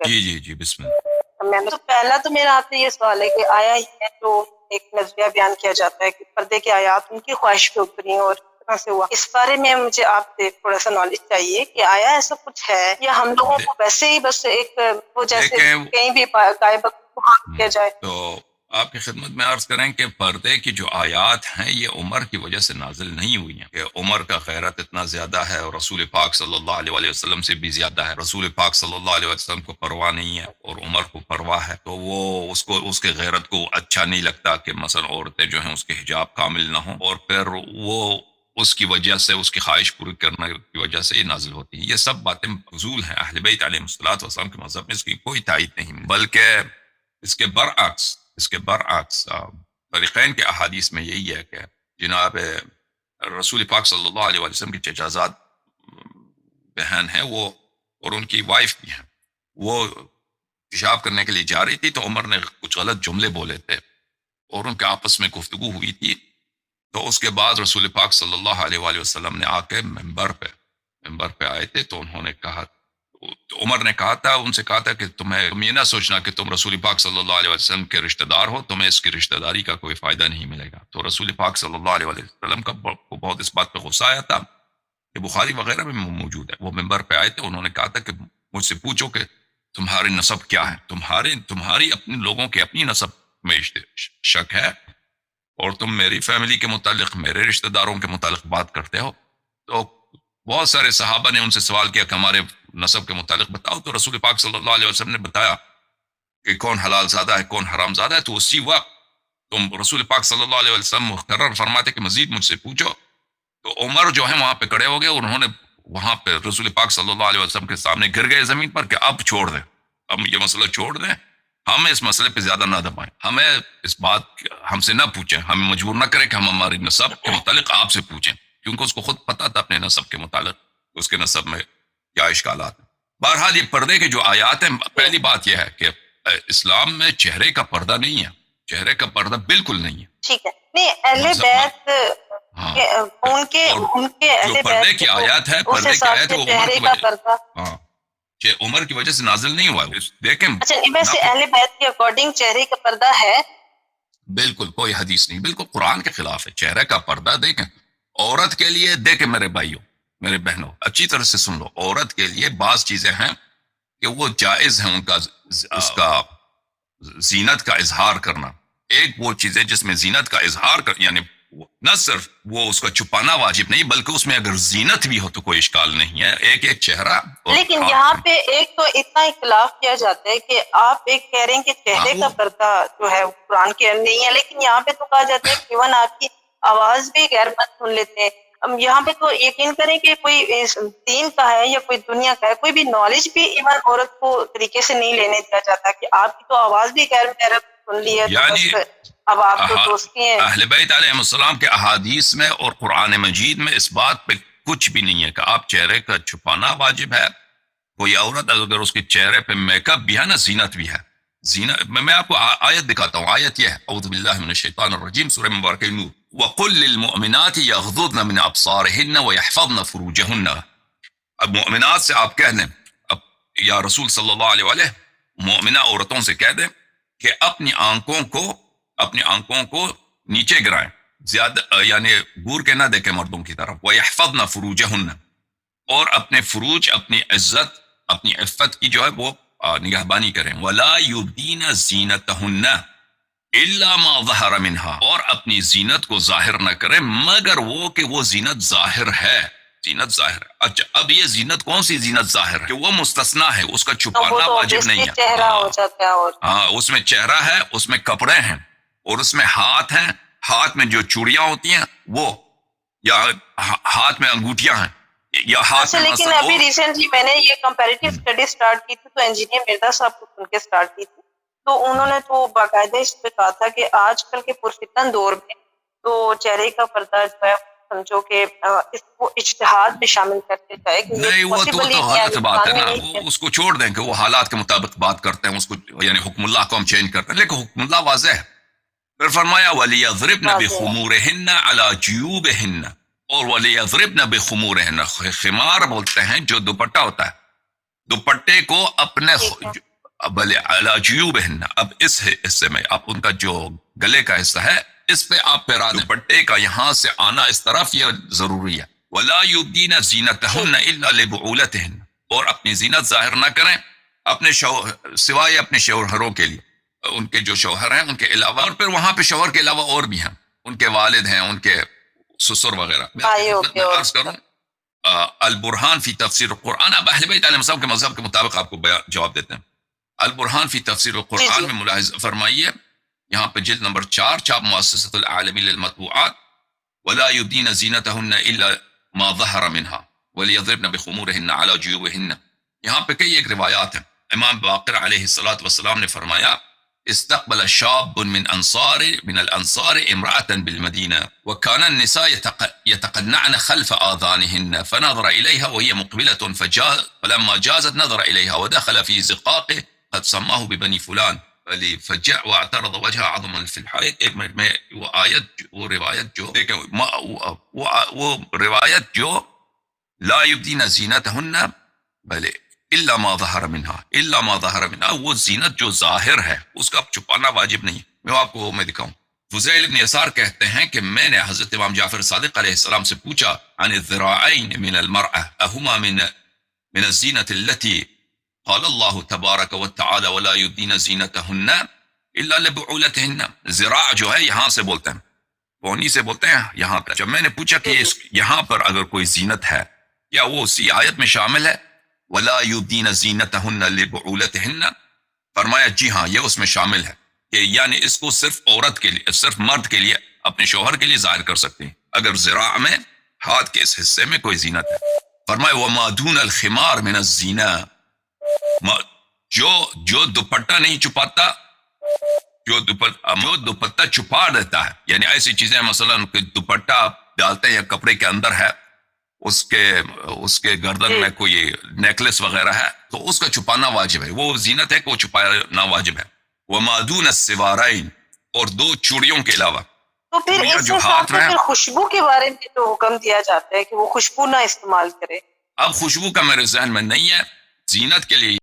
جی جی جی بسم اللہ. میں تو پہلا تو میرا آپ سے یہ سوال ہے کہ آیا یہ جو ایک نظریہ بیان کیا جاتا ہے کہ پردے کے آیات ان کی خواہش کے اوپر ہی اور طرح سے ہوا، اس بارے میں مجھے آپ سے تھوڑا سا نالج چاہیے کہ آیا ایسا کچھ ہے یا ہم لوگوں کو ویسے ہی بس ایک وہ جیسے دیکھیں کہیں بھی گائے بکری کو ہاتھ کیا جائے. تو آپ کی خدمت میں عرض کریں کہ پردے کی جو آیات ہیں یہ عمر کی وجہ سے نازل نہیں ہوئی ہیں کہ عمر کا غیرت اتنا زیادہ ہے اور رسول پاک صلی اللہ علیہ وسلم سے بھی زیادہ ہے، رسول پاک صلی اللہ علیہ وسلم کو پرواہ نہیں ہے اور عمر کو پرواہ ہے، تو وہ اس کے غیرت کو اچھا نہیں لگتا کہ مثلا عورتیں جو ہیں اس کے حجاب کامل نہ ہوں، اور پھر وہ اس کی وجہ سے اس کی خواہش پوری کرنے کی وجہ سے یہ نازل ہوتی ہے. یہ سب باتیں فضول ہیں. اہل بیت علیہ الصلوۃ والسلام کے مذہب میں اس کی کوئی تائید نہیں، بلکہ اس کے برعکس فریقین کے احادیث میں یہی ہے کہ جناب رسول پاک صلی اللہ علیہ وسلم کی چچا زاد بہن ہے وہ اور ان کی وائف بھی ہیں، وہ پیشاب کرنے کے لیے جا رہی تھی تو عمر نے کچھ غلط جملے بولے تھے اور ان کے آپس میں گفتگو ہوئی تھی، تو اس کے بعد رسول پاک صلی اللہ علیہ وآلہ وسلم نے آ کے ممبر پہ آئے تھے تو انہوں نے کہا، تو عمر نے کہا تھا ان سے کہا تھا کہ تم یہ نہ سوچنا کہ تم رسول پاک صلی اللہ علیہ وسلم کے رشتہ دار ہو، تمہیں اس کی رشتہ داری کا کوئی فائدہ نہیں ملے گا. تو رسول پاک صلی اللہ علیہ وسلم کا بہت اس بات پہ غصہ آیا تھا، کہ بخاری وغیرہ میں موجود ہے. وہ ممبر پہ آئے تھے، انہوں نے کہا تھا کہ مجھ سے پوچھو کہ تمہاری نسب کیا ہے، تمہاری اپنے لوگوں کے اپنی نسب میں شک ہے اور تم میری فیملی کے متعلق میرے رشتہ داروں کے متعلق بات کرتے ہو. تو بہت سارے صحابہ نے ان سے سوال کیا کہ ہمارے نسب کے متعلق بتاؤ، تو رسول پاک صلی اللہ علیہ وسلم نے بتایا کہ کون حلال زادہ ہے کون حرام زادہ ہے. تو اسی وقت تم رسول پاک صلی اللہ علیہ وسلم مقرر فرماتے کہ مزید مجھ سے پوچھو. تو عمر جو ہے وہاں پہ کھڑے ہو گئے، انہوں نے وہاں پہ رسول پاک صلی اللہ علیہ وسلم کے سامنے گر گئے زمین پر کہ اب چھوڑ دیں، اب یہ مسئلہ چھوڑ دیں، ہم اس مسئلے پہ زیادہ نہ دبائیں، ہمیں اس بات ہم سے نہ پوچھیں، ہمیں مجبور نہ کریں کہ ہم ہماری نسب کے متعلق آپ سے پوچھیں، کیونکہ اس کو خود پتا تھا اپنے نسب کے متعلق اس کے نسب میں کیا اشکالات ہیں. بہرحال یہ پردے کے جو آیات ہیں، پہلی بات یہ ہے کہ اسلام میں چہرے کا پردہ نہیں ہے، چہرے کا پردہ بالکل نہیں ہے. ٹھیک ہے، نہیں اہل بیت ان کے جو پردے کی آیات ہے، پردے کی آیات ہے وہ عمر کی وجہ ہاں عمر کی وجہ سے نازل نہیں ہوا. دیکھیں اچھا ویسے اہل بیت کے اکارڈنگ چہرے کا پردہ ہے؟ بالکل کوئی حدیث نہیں، بالکل قرآن کے خلاف ہے. چہرے کا پردہ دیکھیں عورت کے لیے، دیکھیں میرے بھائیوں میرے بہنوں اچھی طرح سے سن لو، عورت کے لیے بعض چیزیں ہیں کہ وہ جائز ہیں، ان کا اس کا زینت کا اظہار کرنا. ایک وہ چیزیں جس میں زینت کا اظہار کر، یعنی نہ صرف وہ اس کا چھپانا واجب نہیں بلکہ اس میں اگر زینت بھی ہو تو کوئی اشکال نہیں ہے. ایک چہرہ. لیکن یہاں پہ ایک تو اتنا اختلاف کیا جاتا ہے کہ آپ ایک کہہ رہے ہیں کہ چہرے کا پردہ جو ہے قرآن کے نہیں ہے، لیکن یہاں پہ تو کہا جاتا ہے کہ ایون آپ کی آواز بھی غیر بات سن لیتے ہیں. یہاں پہ تو یقین کریں کہ کوئی دین کا ہے یا کوئی دنیا کا ہے، کوئی بھی نالج بھی ایون عورت کو طریقے سے نہیں لینے دیا جاتا کہ آپ کی تو آواز بھی غیر سن لی ہے، یعنی اب آپ تو دوستی ہیں. اہل بیت علیہ السلام کے احادیث میں اور قرآن مجید میں اس بات پہ کچھ بھی نہیں ہے کہ آپ چہرے کا چھپانا واجب ہے. کوئی عورت اگر اس کے چہرے پہ میک اپ بھی ہے نا، زینت بھی ہے. زینت میں آپ کو آیت دکھاتا ہوں. آیت یہ ہے، اعوذ باللہ من الشیطان الرجیم، سورہ مبارکہ نور، وَقُلْ لِلْمُؤْمِنَاتِ يَغْضُضْنَ مِنْ أَبْصَارِهِنَّ وَيَحْفَظْنَ فُرُوجَهُنَّ. اب مؤمنات سے آپ کہہ دیں، اب یا رسول صلی اللہ علیہ وآلہ مؤمنہ عورتوں سے کہہ دیں کہ اپنی آنکھوں کو نیچے گرائیں، زیادہ یعنی گور کے نہ دیکھیں مردوں کی طرف. وَيَحْفَظْنَ فُرُوجَهُنَّ، اور اپنے فروج، اپنی عزت، اپنی عفت کی جو ہے وہ نگہبانی کریں. وَلَا يُبْدِينَ زِينَتَهُنَّ إِلَّا مَا ظَهَرَ مِنْهَا، اور اپنی زینت کو ظاہر نہ کریں مگر وہ کہ وہ زینت ظاہر ہے. زینت ظاہر ہے. اچھا اب یہ زینت کون سی زینت ظاہر ہے کہ وہ مستثنا ہے، اس کا چھپانا واجب نہیں ہے. چہرہ ہو جاتا ہے، ہاں اس میں چہرہ ہے، اس میں کپڑے ہیں، اور اس میں ہاتھ ہیں. ہاتھ میں جو چوڑیاں ہوتی ہیں وہ، یا ہاتھ میں انگوٹھیاں ہیں، یا ہاتھ میں لیکن ابھی ریسنٹلی میں نے یہ کمپیریٹیو اسٹڈی سٹارٹ کی تھی تو انجینئر مرزا صاحب کو سن کے سٹارٹ کی تھی، تو انہوں نے تو باقاعدہ اس پہ کہا تھا کہ آج کل کے پرفتن دور میں تو چہرے کا پردہ جو ہے سمجھو کہ اس کو اجتہاد بھی شامل کرتے جائے کہ نہیں، وہ تو غلط بات ہے نا. وہ اس کو چھوڑ دیں کہ وہ حالات کے مطابق بات کرتے ہیں، اس کو یعنی حکم اللہ کو ہم چینج کرتے ہیں، لیکن حکم اللہ واضح ہے. پھر فرمایا وَلِيَضْرِبْنَ بِخُمُورِهِنَّ عَلَى جُيُوبِهِنَّ، اور وَلِيَضْرِبْنَ بِخُمُورِهِنَّ، خمار بولتے ہیں جو دوپٹہ ہوتا ہے، دوپٹے کو اپنے بلے علی جیوبہن، اب اس حصے میں آپ ان کا جو گلے کا حصہ ہے اس پہ آپ پہرا دیں. دوپٹے کا یہاں سے آنا اس طرف یہ ضروری ہے. ولا یبدین زینتہن الا لبعولتہن، اور اپنی زینت ظاہر نہ کریں اپنے سوائے اپنے شوہروں کے لیے، ان کے جو شوہر ہیں ان کے علاوہ، اور پھر وہاں پہ شوہر کے علاوہ اور بھی ہیں، ان کے والد ہیں، ان کے سسر وغیرہ. میں عرض کروں البرہان فی تفسیر القرآن، اب اہل بیت علیہ السلام کے مذہب کے مطابق آپ کو جواب دیتے ہیں. البرہان فی تفسیر القرآن میں ملاحظہ فرمائیے یہاں پہ جلد نمبر 4 چھاپ مؤسسۃ العالمی للمطبوعات، ولا یبدین زینتہن الا ما ظہر منہا ولیضربن بخمورہن علی جیوبہن. یہاں پہ کئی ایک روایات ہیں. امام باقر علیہ الصلوۃ والسلام نے فرمایا استقبل شاب من الانصار امرأة بالمدينة وكان النساء يتقنعن خلف آذانهن فنظر إليها وهي مقبلة فلما جازت نظر إليها ودخل في زقاقه قد سماه ببني فلان فجاء واعترض وجهها عظما في الحائط. ایک منٹ میں وہ روایت جو دیکھیں وہ روایت جو لا يبدين زینتهن بلے الا ما ظہر منها، الا ما ظہر منها، وہ زینت جو ظاہر ہے اس کا چھپانا واجب نہیں. میں آپ کو میں دکھاؤں. فضیل بن یسار کہتے ہیں کہ میں نے حضرت امام جعفر صادق علیہ السلام سے پوچھا عن الذراعین من المرأة اهما من الزینة التي قال الله تبارک وتعالى ولا يبدين زینتهن الا لبعولتهن. ذراع جو ہے یہاں سے بولتے ہیں، پونی سے بولتے ہیں یہاں پر. جب میں نے پوچھا کہ یہاں پر اگر کوئی زینت ہے کیا وہ اسی آیت میں شامل ہے ولا یبدین زینتہن لبعولتہن، فرمایا جی ہاں یہ اس میں شامل ہے، کہ یعنی اس کو صرف عورت کے لیے، صرف مرد کے لیے، اپنے شوہر کے لیے ظاہر کر سکتے ہیں اگر ذراع میں ہاتھ کے اس حصے میں کوئی زینت ہے. فرمایا وما دون الخمار من الزینہ، جو دوپٹہ نہیں چھپاتا، جو دوپٹہ چھپا دیتا ہے، یعنی ایسی چیزیں مثلا دوپٹہ ڈالتے ہیں یا کپڑے کے اندر ہے، اس کے گردن میں کوئی نیکلس وغیرہ ہے تو اس کا چھپانا واجب ہے، وہ زینت ہے کہ وہ چھپانا واجب ہے. وما دون السوارین، اور 2 چوڑیوں کے علاوہ. تو پھر اس کے ساتھ پھر خوشبو کے بارے میں تو حکم دیا جاتا ہے کہ وہ خوشبو نہ استعمال کرے. اب خوشبو کا میرے ذہن میں نہیں ہے، زینت کے لیے